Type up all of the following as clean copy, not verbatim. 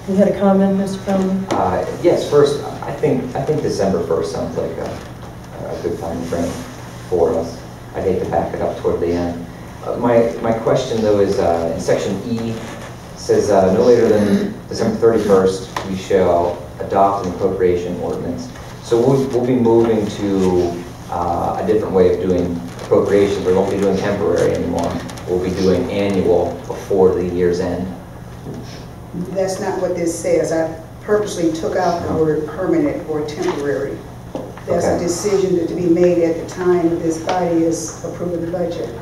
You had a comment, Mr. Feldman? Yes, first, I think December 1st sounds like a good time frame for us. I'd hate to back it up toward the end. My question, though, is in section E, says no later than December 31st, we shall adopt an appropriation ordinance. So we'll be moving to a different way of doing appropriations. We won't be doing temporary anymore. We'll be doing annual before the year's end. That's not what this says. I purposely took out the word permanent or temporary. That's a decision to be made at the time that this body is approving the budget.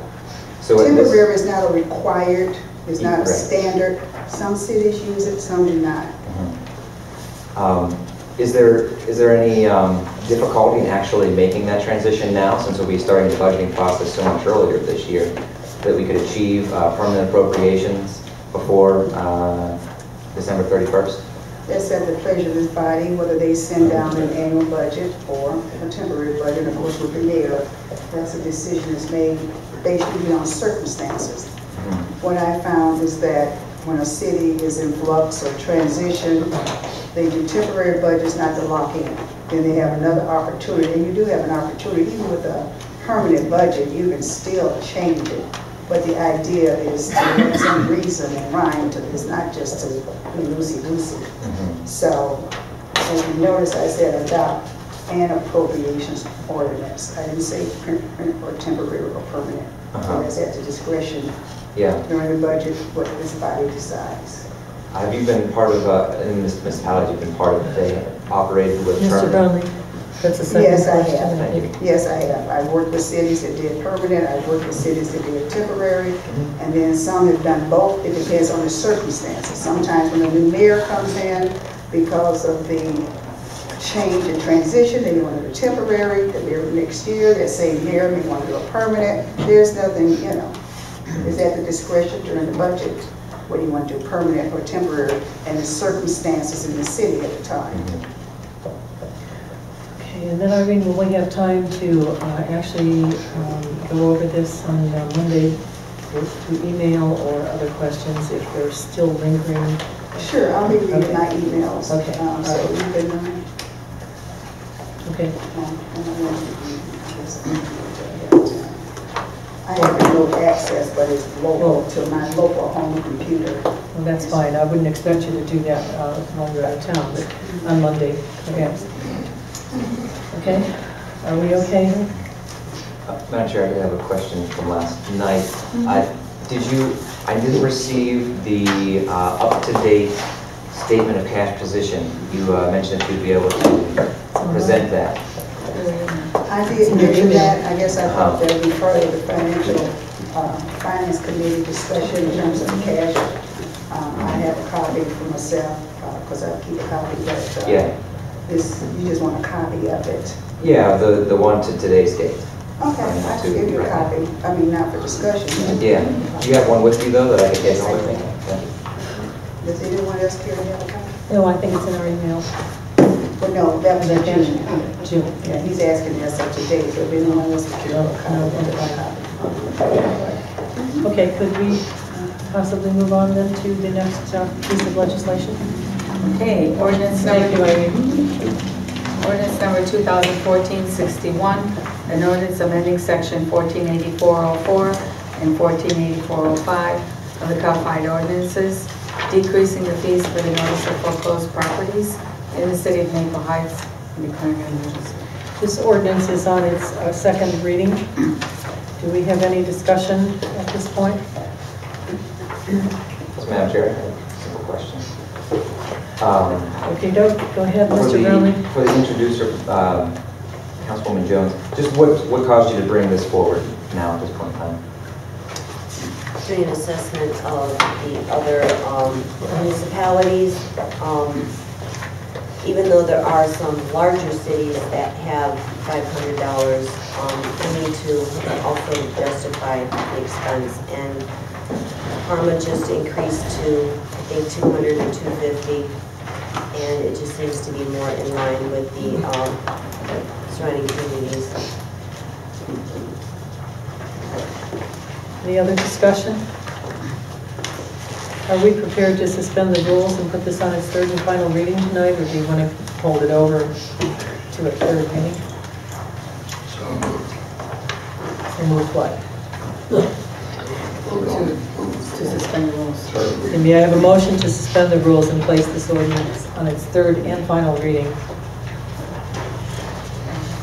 So temporary is not a required, it's not a standard. Some cities use it, some do not. Is there any difficulty in actually making that transition now, since we'll be starting the budgeting process so much earlier this year, that we could achieve permanent appropriations before December 31st? That's at the pleasure of this body, whether they send down an annual budget or a temporary budget. Of course, with the mayor, that's a decision that's made basically on circumstances. What I found is that when a city is in flux or transition, they do temporary budgets not to lock in. Then they have another opportunity, and you do have an opportunity, even with a permanent budget, you can still change it. But the idea is to have some reason and rhyme to this, not just to be loosey-goosey. So, as you notice, I said adopt an appropriations ordinance. I didn't say or temporary or permanent. So that's at the discretion during the budget, what this body decides. Have you been part of, in this municipality, you've been part of, they operated with Mr. Brownlee, that's a second yes, question. I have. Yes, I have. I worked with cities that did permanent. I worked with cities that did temporary. And then some have done both. It depends on the circumstances. Sometimes when a new mayor comes in, because of the change and transition, they want to do temporary. The mayor next year, that same mayor may want to do a permanent. There's nothing, you know, it's at the discretion during the budget whether you want to do permanent or temporary, and the circumstances in the city at the time. Okay, and then Irene, will we have time to actually go over this on Monday through email or other questions if they're still lingering? Sure, I'll be reading my emails. Okay. So you can. Okay. I have remote access, but it's local to my local home computer. Well, that's fine. I wouldn't expect you to do that while you're out of town, but on Monday, perhaps. Okay? Are we okay? Madam Chair, I have a question from last night. I didn't receive the up-to-date statement of cash position. You mentioned that you'd be able to present that. I did mention that. I guess I thought that would be part of the finance committee discussion in terms of the cash. I have a copy for myself because I keep a copy, but you just want a copy of it. Yeah, the one to today's date. Okay, I can give you a copy. I mean, not for discussion. Yeah. Do you have one with you, though, that I can take home with me? Does anyone else care to have a copy? No, I think it's in our email. Well, no, that was in June. June. Yeah, he's asking us up to date, so if anyone else can have a copy. Okay, could we possibly move on then to the next piece of legislation? Okay, ordinance number 2014-61, an ordinance amending section 148404 and 148405 of the codified ordinances, decreasing the fees for the notice of foreclosed properties in the city of Maple Heights and declaring an emergency. This ordinance is on its second reading. Do we have any discussion at this point? Yes, Madam Chair, I have a simple question. Okay, go ahead, Mr. Brownlee. For the introducer, Councilwoman Jones, just what caused you to bring this forward now at this point in time? Doing an assessment of the other municipalities. Even though there are some larger cities that have $500, we need to also justify the expense. And Parma just increased to, I think, 200 or 250, and it just seems to be more in line with the surrounding communities. Any other discussion? Are we prepared to suspend the rules and put this on its third and final reading tonight, or do you want to hold it over to a third reading? And move what? To suspend the rules. And may I have a motion to suspend the rules and place this ordinance on its third and final reading?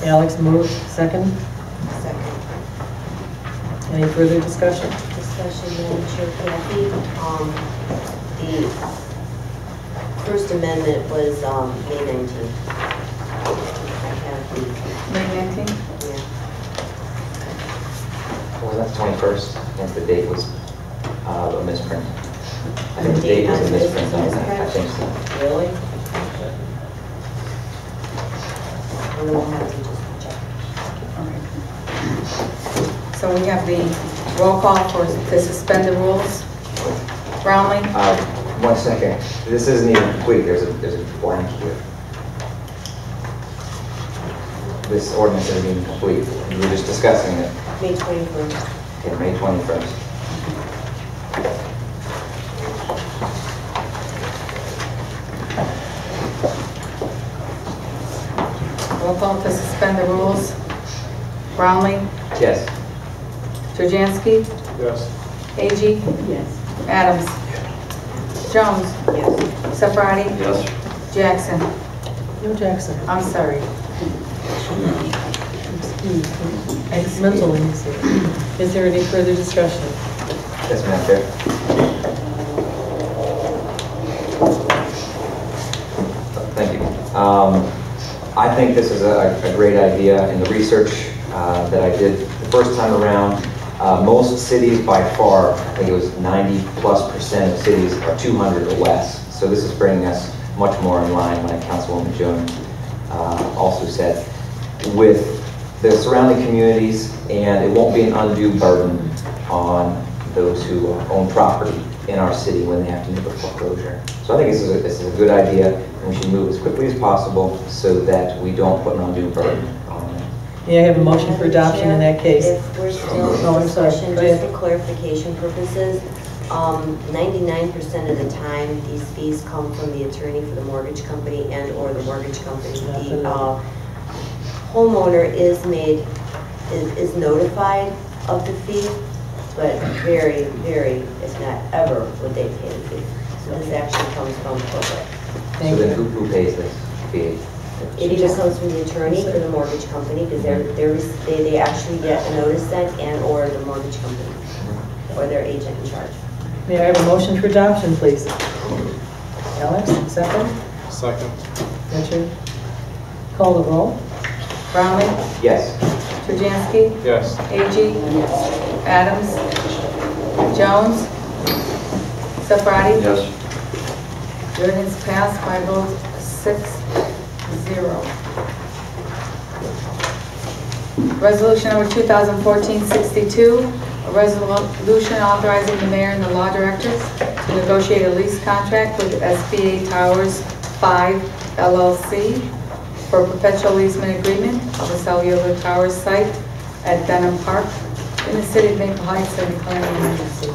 Alex moved, second. Second. Any further discussion? Discussion, Madam Chair Kathy. The First Amendment was May 19th. I have the, May 19th? yeah. Well, that's 21st. I think the date was a misprint. I think the date was a misprint on that. I think so. Really? And then we'll have to just check. So we have the roll call to suspend the rules. Brownlee? 1 second. This isn't even complete. There's a blank here. This ordinance isn't even complete. We were just discussing it. May 21st. Okay, May 21st. Roll call to suspend the rules. Brownlee? Yes. Turjansky? Yes. Agee? Yes. Adams? Jones? Yes. Safrati? Yes. Jackson? No, Jackson. I'm sorry. Mentally. Is there any further discussion? Yes, Madam Chair. Thank you. I think this is a great idea. In the research that I did the first time around, most cities by far, I think it was 90+% of cities are 200 or less. So this is bringing us much more in line, like Councilwoman Jones also said, with the surrounding communities, and it won't be an undue burden on those who own property in our city when they have to make a foreclosure. So I think this is a good idea, and we should move as quickly as possible so that we don't put an undue burden on them. May I have a motion for adoption in that case? If we're still Oh, I'm in sorry. discussion, Go just ahead. for clarification purposes, 99% of the time, these fees come from the attorney for the mortgage company and/or the mortgage company. The homeowner is notified of the fee, but very, if not ever, would they pay the fee. So this actually comes from corporate. Thank So then you. who pays this fee? It either comes from the attorney or the mortgage company, because they actually get a notice sent and/or the mortgage company, or their agent in charge. May I have a motion for adoption, please? Alex, second. Second. Richard? Call the roll. Brownlee? Yes. Turjansky? Yes. Agee? Adams? Jones? Safrati? Yes. The ordinance passed by vote 6-0. Resolution number 2014-62, a resolution authorizing the mayor and the law directors to negotiate a lease contract with SBA Towers 5 LLC for a perpetual easement agreement of the cellular towers site at Denham Park in the city of Maple Heights and declaring an emergency.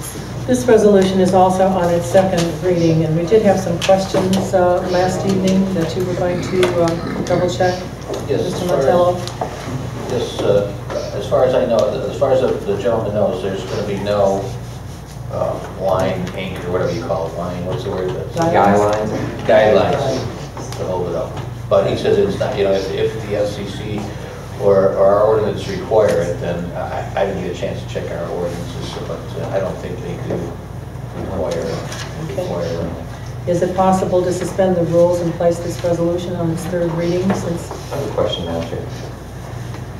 This resolution is also on its second reading, and we did have some questions last evening that you were going to double check. Yes, Mr. as far as- Montello? Yes, as far as I know, as far as the gentleman knows, there's going to be no line anchor, or whatever you call it, line, what's the word? Guidelines? Guidelines to hold it up. But he says it's not, if the FCC or our ordinance require it, then I didn't get a chance to check our ordinances, but I don't think they do require it. Is it possible to suspend the rules and place this resolution on its third reading since? I have a question, Madam Chair.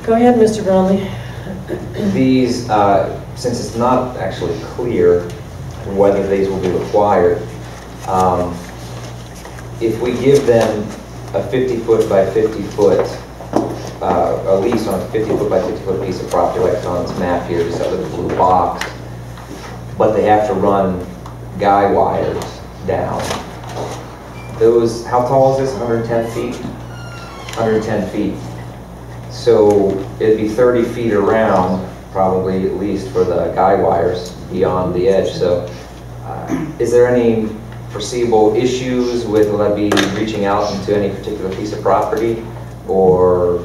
Go ahead, Mr. Brownlee. These, since it's not actually clear whether these will be required, if we give them a 50-foot by 50-foot, a lease on a 50-foot by 50-foot piece of property like it's on this map here, just a little blue box, but they have to run guy wires down. Those, how tall is this, 110 feet? 110 feet. So it'd be 30 feet around, probably at least for the guy wires beyond the edge. So Is there any foreseeable issues with, will that be reaching out into any particular piece of property or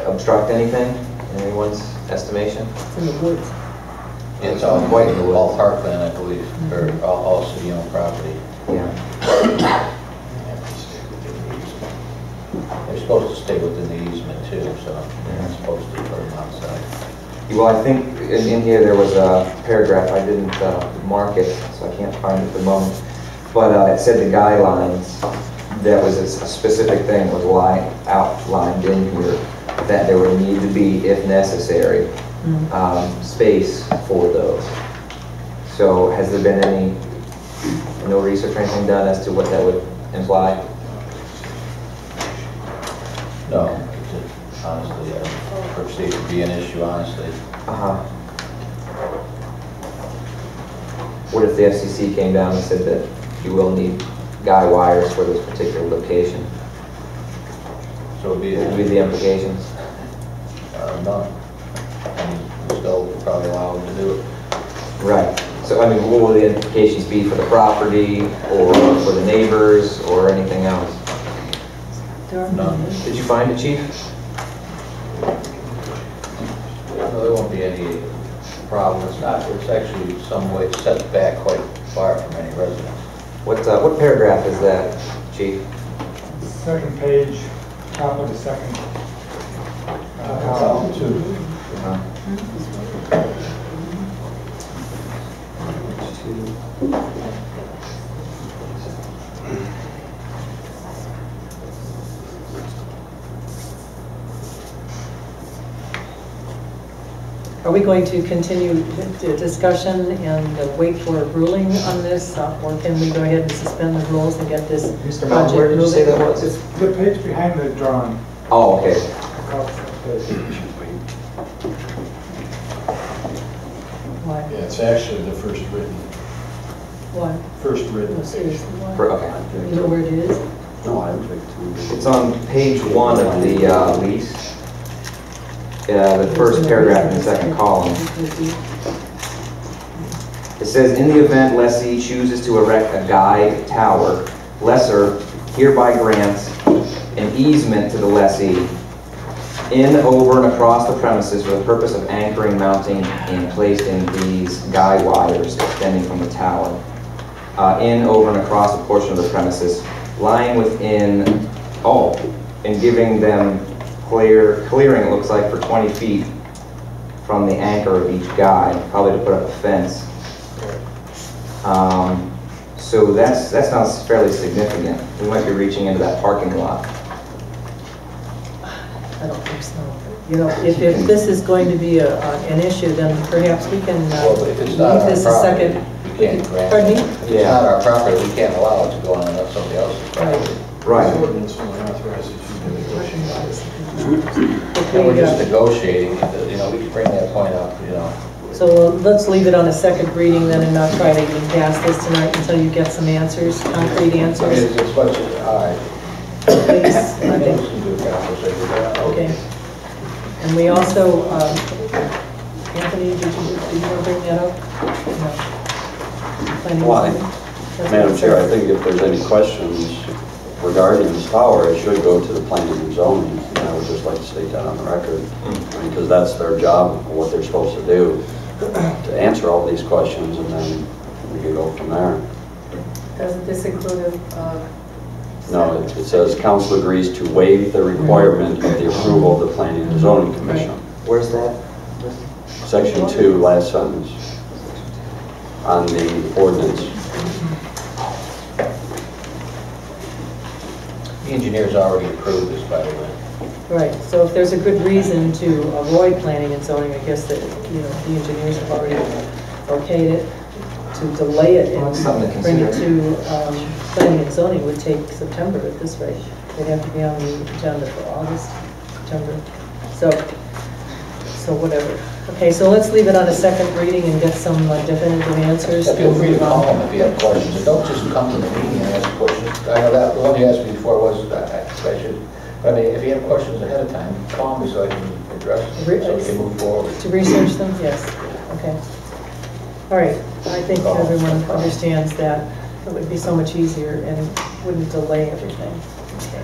obstruct anything in anyone's estimation? It's in the woods. It's all Quite in the woods. all parkland, I believe, or all city-owned property. Yeah. They're supposed to stay within the easement too, so they're not supposed to put them outside. Well, I think in here there was a paragraph, I didn't mark it, so I can't find it at the moment. But it said the guidelines, that was a specific thing that was outlined in here, that there would need to be, if necessary, space for those. So has there been no research or anything done as to what that would imply? No, honestly, I don't foresee it to be an issue, honestly. What if the FCC came down and said that you will need guy wires for this particular location? So it'd be, What would be the implications? none. I mean, we still probably allow them to do it. Right. So, I mean, what will the implications be for the property or for the neighbors or anything else? None. Did you find it, Chief? No, there won't be any problem. It's not, it's actually some way set back quite far from any residence. What paragraph is that, Chief? Second page, top of the second. Column 2. Are we going to continue the discussion and wait for a ruling on this, or can we go ahead and suspend the rules and get this Mr. Mountain, where budget did you say that moving? was? The page behind the drawing. Oh, okay. Why? Yeah, it's actually the first written No, page. seriously, why? Okay. You know where it is? No, I don't think It's on page 1 of the lease. The first paragraph in the second column. It says, in the event lessee chooses to erect a guide tower, lesser hereby grants an easement to the lessee in, over, and across the premises for the purpose of anchoring, mounting, and placing these guy wires extending from the tower in, over, and across a portion of the premises lying within, and giving them clearing, it looks like, for 20 feet from the anchor of each guy, probably to put up a fence. So that sounds fairly significant. We might be reaching into that parking lot. I don't think so. You know, if this is going to be an issue, then perhaps we can Well, if it's not leave our this a property, second. we can't grant. Pardon me? If it's not our property, we can't allow it to go on somebody else's property. Right. The ordinance only authorizes you to negotiate. And we're just negotiating, you know, we can bring that point up, you know. So let's leave it on a second reading then and not try to even pass this tonight until you get some answers, concrete I mean, answers. it's what you, all right. Please, I I think think. we can do a conversation. Okay. And we also, Anthony, did you want to bring that up? No. Planning Why? and zoning? That's Madam what it Chair, I says. think if there's any questions regarding this tower, it should go to the planning and zoning. And I would just like to state that on the record, because that's their job, what they're supposed to do, to answer all these questions, and then we can go from there. Doesn't this include No, it says council agrees to waive the requirement of the approval of the planning and zoning commission. Where's that? Section 2, last sentence, on the ordinance. The engineers already approved this, by the way. Right, so if there's a good reason to avoid planning and zoning, I guess that, you know, the engineers have already okayed it, to delay it Well, that's something to and bring it consider. to planning and zoning would take September at this rate. They'd have to be on the agenda for August, September. So whatever. Okay, so let's leave it on a second reading and get some definitive answers. Yeah, feel free to call them if you have questions, and don't just come to the meeting and ask questions. I know that, the one you asked me before was, I mean, if you have questions ahead of time, call me so I can address them, so we can move forward. To research them, yes, okay. All right, I think everyone understands that. It would be so much easier and wouldn't delay everything. Okay.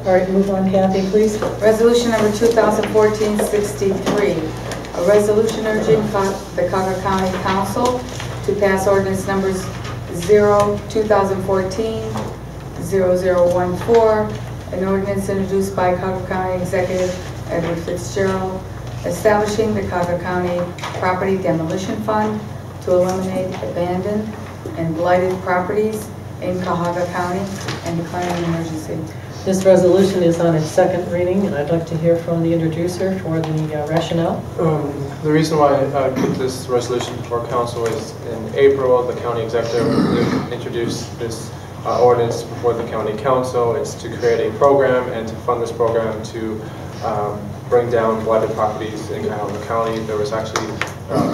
All right, move on, Kathy, please. Resolution number 2014-63, a resolution urging the Cuyahoga County Council to pass ordinance numbers 0-2014-0014, an ordinance introduced by Cuyahoga County Executive Edward Fitzgerald, establishing the Cuyahoga County Property Demolition Fund to eliminate abandoned and blighted properties in Cuyahoga County and declaring an emergency. This resolution is on its second reading, and I'd like to hear from the introducer for the rationale. The reason why I put this resolution before council is in April, the county executive introduced this ordinance before the county council. It's to create a program and to fund this program to bring down blighted properties in Cuyahoga County. There was actually,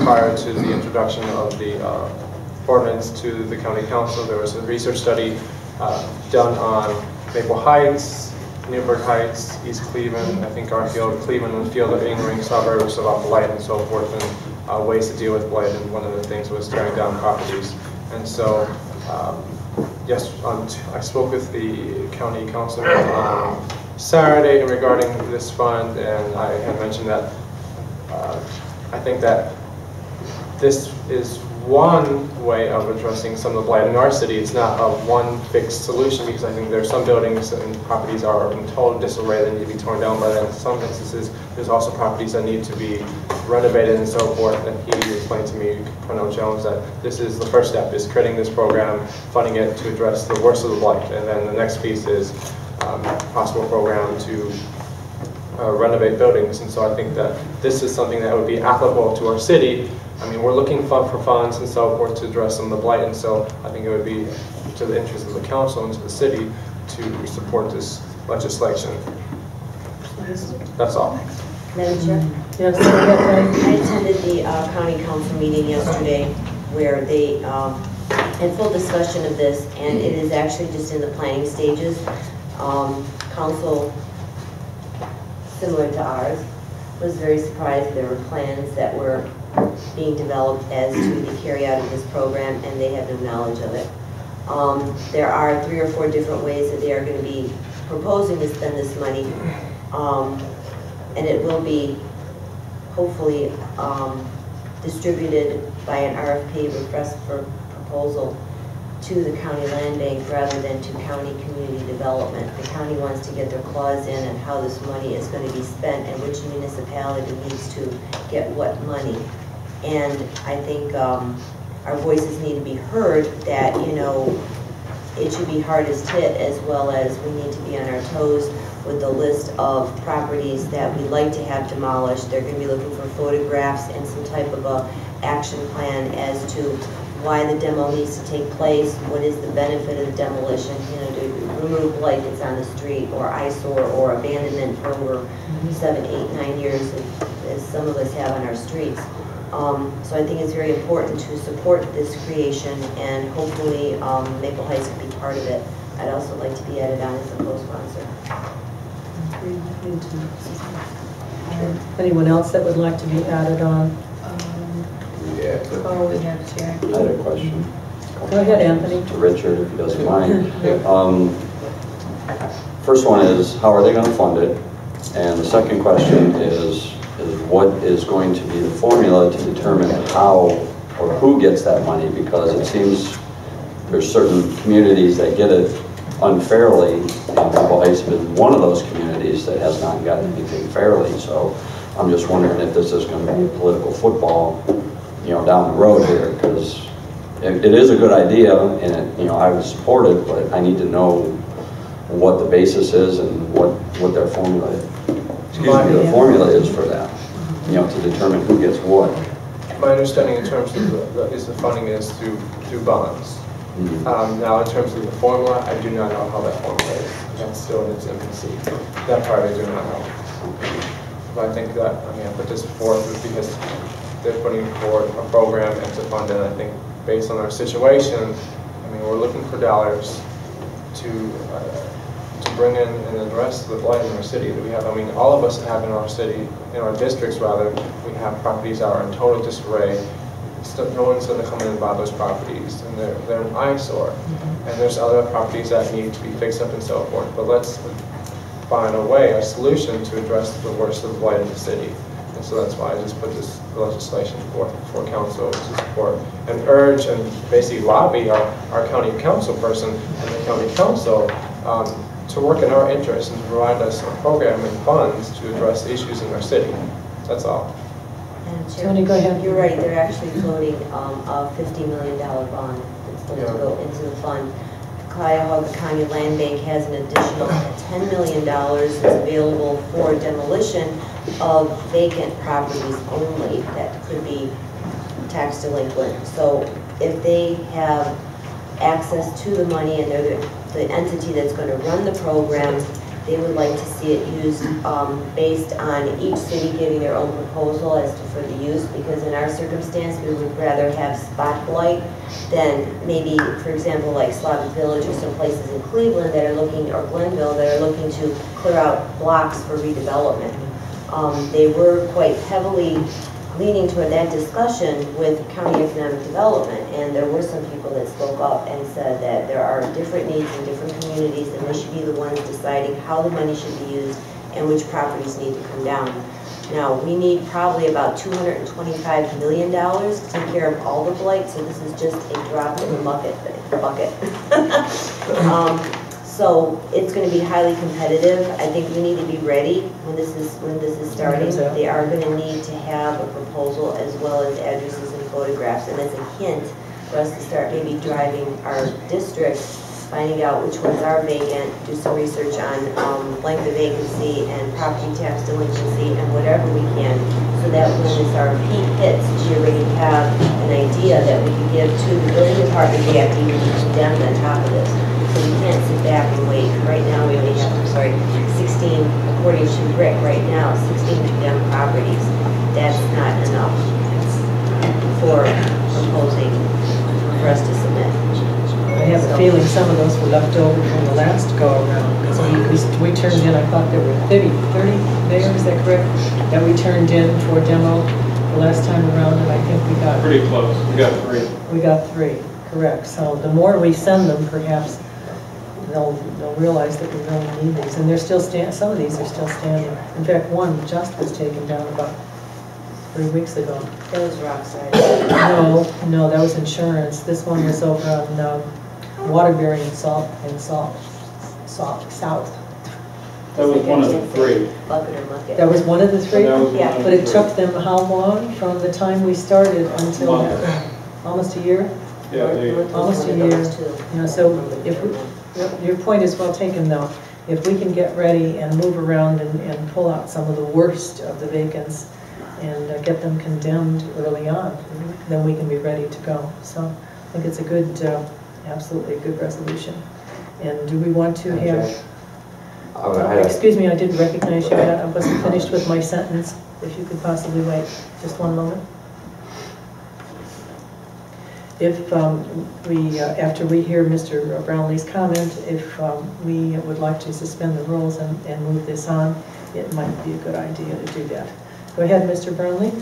prior to the introduction of the ordinance to the county council, there was a research study done on Maple Heights, Newburgh Heights, East Cleveland, I think Garfield, Cleveland, and a few other in-ring suburbs about blight and so forth, and ways to deal with blight, and one of the things was tearing down properties. And so, yes, I spoke with the county councilman on Saturday regarding this fund, and I had mentioned that I think that this is one way of addressing some of the blight in our city. It's not a one fixed solution, because I think there are some buildings and properties are in total disarray that need to be torn down, but in some instances there's also properties that need to be renovated and so forth. And he explained to me, Colonel Jones, that this is the first step, is creating this program, funding it to address the worst of the blight, and then the next piece is possible program to renovate buildings. And so I think that this is something that would be applicable to our city. I mean, we're looking for funds and so forth to address some of the blight, and so I think it would be to the interest of the council and to the city to support this legislation. That's all. Madam Chair? Yes, go ahead, I attended the county council meeting yesterday where they had full discussion of this, and it is actually just in the planning stages. Council, similar to ours, was very surprised there were plans that were being developed as to the carry out of this program, and they have no knowledge of it. There are 3 or 4 different ways that they are going to be proposing to spend this money, and it will be hopefully distributed by an RFP, request for proposal, to the county land bank rather than to county community development. The county wants to get their claws in on how this money is going to be spent and which municipality needs to get what money. And I think our voices need to be heard that, you know, it should be hardest hit, as well as we need to be on our toes with the list of properties that we'd like to have demolished. They're going to be looking for photographs and some type of a action plan as to why the demo needs to take place, what is the benefit of the demolition, you know, to remove blight that's on the street, or eyesore, or abandonment for over 7, 8, 9 years, as some of us have on our streets. So I think it's very important to support this creation, and hopefully Maple Heights can be part of it. I'd also like to be added on as a co-sponsor. Anyone else that would like to be added on? Oh, we have Chair. I had a question. Go ahead, Anthony. To Richard, if he doesn't mind. First one is, how are they going to fund it? And the second question is what is going to be the formula to determine how or who gets that money? Because it seems there's certain communities that get it unfairly, and Maple Heights has been one of those communities that has not gotten anything fairly. So I'm just wondering if this is going to be a political football, you know, down the road here, because it is a good idea, and you know, I would support it, but I need to know what the basis is and what their formula is. The formula is for that, you know, to determine who gets what. My understanding in terms of the funding is through bonds. Now, in terms of the formula, I do not know how that formula is. That's still in its infancy. That part I do not know. But I think that, I mean, I put this forth because they're putting forward a program and to fund it. I think based on our situation, I mean, we're looking for dollars to bring in and address the blight in our city that we have. I mean, all of us have in our city, in our districts rather, we have properties that are in total disarray. no one's going to come in and buy those properties, and they're an eyesore. And there's other properties that need to be fixed up and so forth. But let's find a way, a solution to address the worst of the blight in the city. And so that's why I just put this legislation forth for council to support and urge and basically lobby our county council person and the county council to work in our interest and to provide us a program and funds to address issues in our city. That's all. And Chair, Tony, go ahead. You're right, they're actually floating a $50 million bond that's supposed to go into the fund. Cuyahoga County Land Bank has an additional $10 million that's available for demolition of vacant properties only that could be tax delinquent. So if they have access to the money and they're the entity that's going to run the program, they would like to see it used based on each city giving their own proposal as to for the use, because in our circumstance, we would rather have spot blight than maybe, for example, like Slavic Village or some places in Cleveland that are looking, or Glenville, that are looking to clear out blocks for redevelopment. They were quite heavily leaning toward that discussion with county economic development, and there were some people that spoke up and said that there are different needs in different communities and they should be the ones deciding how the money should be used and which properties need to come down. Now, we need probably about $225 million to take care of all the blight, so this is just a drop in the bucket. So it's going to be highly competitive. I think we need to be ready when this is starting. They are going to need to have a proposal as well as addresses and photographs, and as a hint for us to start maybe driving our district, finding out which ones are vacant, do some research on length of vacancy and property tax delinquency and whatever we can, so that when this RFP hits, we already have an idea that we can give to the building department. We have to even condemn on top of this. So we can't sit back and wait. Right now, we only have, 16, according to Rick, right now, 16 condemned properties. That's not enough for proposing for us to submit. I have a feeling some of those were left over from the last go-around, because we turned in, I thought there were 30 there, is that correct? That we turned in for demo the last time around, and I think we got... Pretty close, we got 3. We got 3, correct. So the more we send them, perhaps they'll realize that we really need these. And they're still some of these are still standing. In fact, one just was taken down about 3 weeks ago. That was Rockside. No, that was insurance. This one was over on Waterbury and South. That was one of the 3. Bucket or Mucket. That was one of the 3? Yeah. But it took them how long from the time we started until almost a year? Yeah, Almost a year. So if your point is well taken, though. If we can get ready and move around and pull out some of the worst of the vacants and get them condemned early on, then we can be ready to go. So I think it's a good, absolutely a good resolution. And do we want to have... excuse me, I didn't recognize you. I wasn't finished with my sentence. If you could possibly wait just one moment. If after we hear Mr. Brownlee's comment, if we would like to suspend the rules and move this on, it might be a good idea to do that. Go ahead, Mr. Brownlee.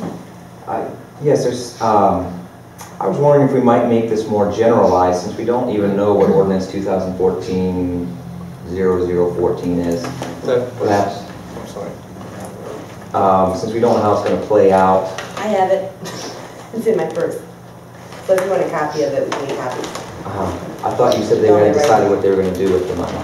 Yes, I was wondering if we might make this more generalized, since we don't even know what ordinance 2014-0014 is. Perhaps. I'm sorry. Since we don't know how it's going to play out. I have it. It's in my purse. So if you want a copy of it, we can make copies. I thought you said they were going to decide what they were going to do with the money.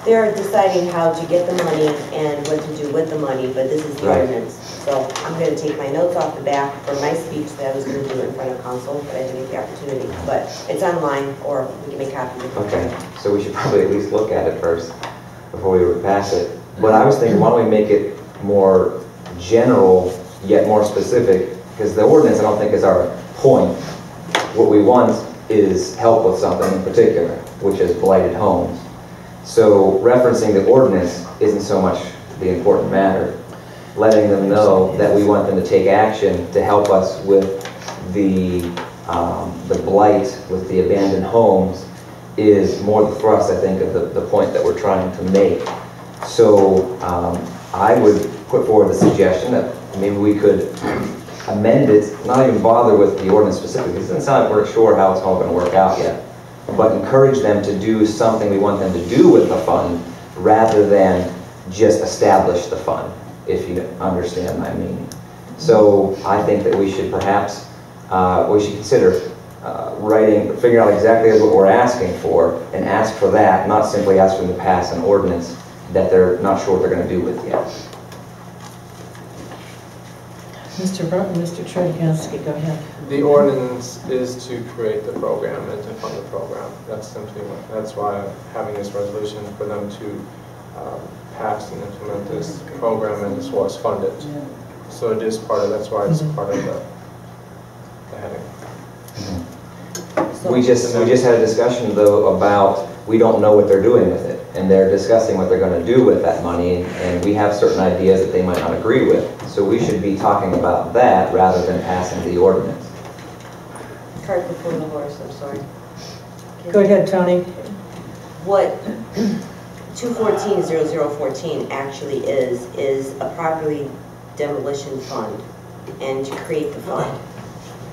They're deciding how to get the money and what to do with the money, but this is the ordinance. So I'm going to take my notes off the back for my speech that I was going to do in front of council, but I didn't get the opportunity. But it's online, or we can make copies of it. Okay, so we should probably at least look at it first before we would pass it. But I was thinking, why don't we make it more general, yet more specific? Because the ordinance, I don't think, is our point. What we want is help with something in particular, which is blighted homes. So referencing the ordinance isn't so much the important matter. Letting them know that we want them to take action to help us with the blight, with the abandoned homes, is more the thrust, I think, of the point that we're trying to make. So I would put forward the suggestion that maybe we could amend it, not even bother with the ordinance specifically. It doesn't sound like we're sure how it's all going to work out yet. But encourage them to do something we want them to do with the fund rather than just establish the fund, if you understand my meaning. So I think that we should perhaps, we should consider figuring out exactly what we're asking for and ask for that, not simply ask them to pass an ordinance that they're not sure what they're going to do with yet. Mr. Cherniansky, go ahead. The ordinance is to create the program and to fund the program. That's why I'm having this resolution for them to pass and implement this program and as well as fund it. So it is part of, that's why it's part of the heading. We just had a discussion though about, we don't know what they're doing with it, and they're discussing what they're going to do with that money, and we have certain ideas that they might not agree with. So we should be talking about that rather than passing the ordinance. Cart before the horse, I'm sorry. Go ahead, Tony. What 214-0014 actually is a property demolition fund, and to create the fund.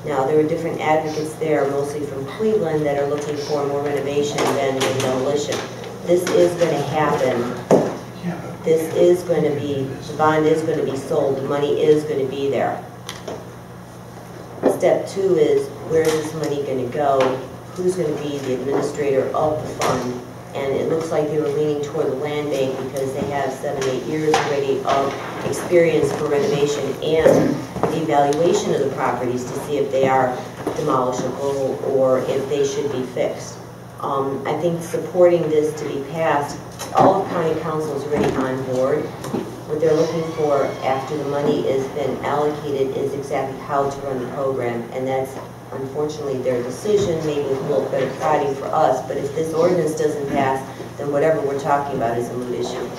Now, there are different advocates there, mostly from Cleveland, that are looking for more renovation than demolition. This is going to happen. This is going to be, the bond is going to be sold, the money is going to be there. Step 2 is, where is this money going to go? Who's going to be the administrator of the fund? And it looks like they were leaning toward the land bank because they have 7-8 years already of experience for renovation and the evaluation of the properties to see if they are demolishable or if they should be fixed. I think supporting this to be passed, all of county council is already on board. What they're looking for after the money has been allocated is exactly how to run the program, and that's unfortunately their decision, maybe with a little bit of prodding for us, but if this ordinance doesn't pass, then whatever we're talking about is a moot issue.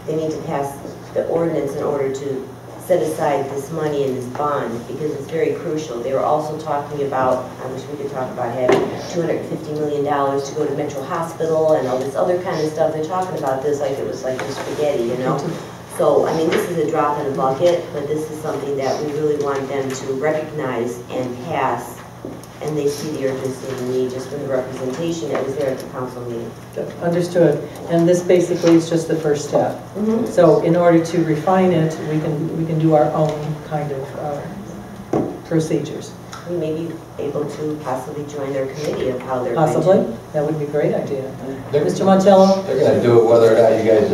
They need to pass the ordinance in order to set aside this money in this bond, because it's very crucial. They were also talking about, I wish we could talk about having $250 million to go to Metro Hospital and all this other kind of stuff. They're talking about this like it was like just spaghetti, you know? So, I mean, this is a drop in the bucket, but this is something that we really want them to recognize and pass, and they see the urgency and the need just from the representation that was there at the council meeting. Understood. And this basically is just the first step. So in order to refine it, we can do our own kind of procedures. We may be able to possibly join their committee of how they're Possibly. going to. That would be a great idea. Mr. Montello? They're going to do it whether or not you guys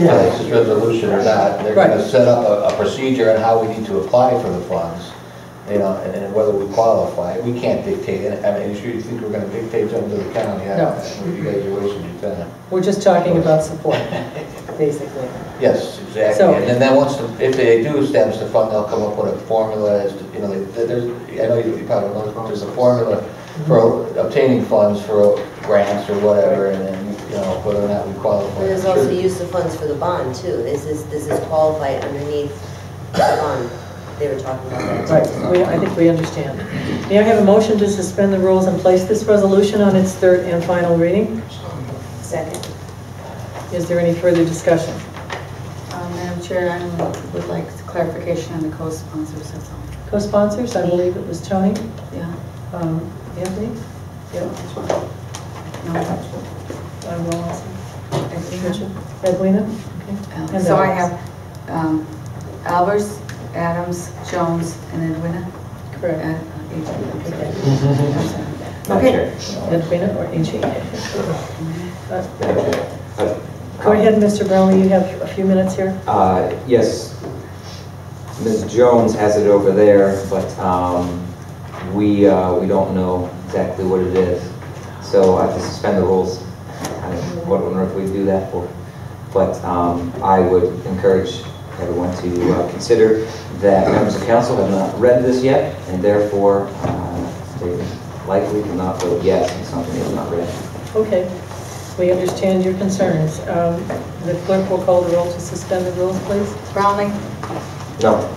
pass this resolution or not. They're going to set up a procedure on how we need to apply for the funds, you know, and whether we qualify. We can't dictate it. I mean, you think we're going to dictate something to the county? No. You guys are wasting your time. We're just talking about support, basically. Yes, exactly. So- And then once, if they do establish the fund, they'll come up with a formula as to, you know, there's, I know you probably know, but there's a formula for obtaining funds for grants or whatever, and then, you know, whether or not we qualify. But there's also use of funds for the bond too. This is qualify underneath the bond. They were talking about that too. Right. I think we understand. May I have a motion to suspend the rules and place this resolution on its third and final reading? Second. Is there any further discussion? Madam Chair, I would like clarification on the co-sponsors, that's all. Co-sponsors, I believe it was Tony. Yeah. Anthony? No. I'm wrong also. Edwina? Edwina? Okay. And So I Alex. have Albers, Adams, Jones, and Edwina. Correct. Okay. Edwina or H.E. Go ahead, Mr. Brownlee, you have a few minutes here. Yes, Ms. Jones has it over there, but we don't know exactly what it is. So I have to suspend the rules. I don't know if we do that for. But I would encourage everyone to consider that members of council have not read this yet, and therefore they likely do not vote yes on something they have not read. Okay, we understand your concerns. The clerk will call the roll to suspend the rules, please. Brownlee? No.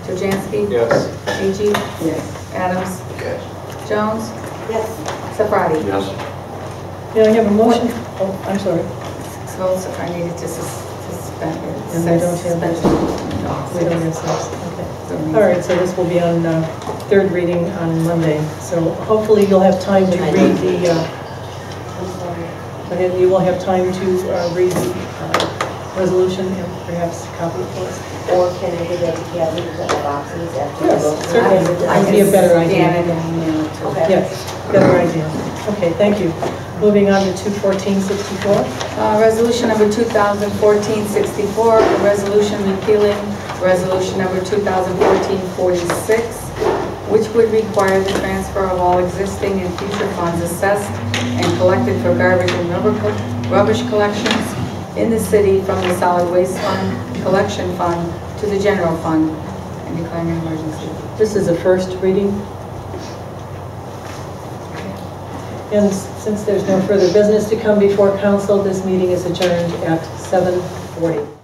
Jojansky? Yes. A.G.? Yes. Adams? Yes. Jones? Yes. Yes. May I have a motion? Oh, I'm sorry. 6 votes are needed to And we don't have that. We don't have six, okay. All right, so this will be on third reading on Monday. So hopefully you'll have time to read you will have time to read the resolution and perhaps copy it for us. Or can I give that to Kathy to put the boxes after? Yes, the vote? certainly. That would be a better idea. Okay. Yes, better idea. Okay, thank you. Moving on to 21464. Resolution number 2014-64, a resolution repealing resolution number 2014-46, which would require the transfer of all existing and future funds assessed and collected for garbage and rubbish collections in the city from the solid waste fund, collection fund, to the general fund, and declaring an emergency. This is a first reading. And since there's no further business to come before council, this meeting is adjourned at 7:40.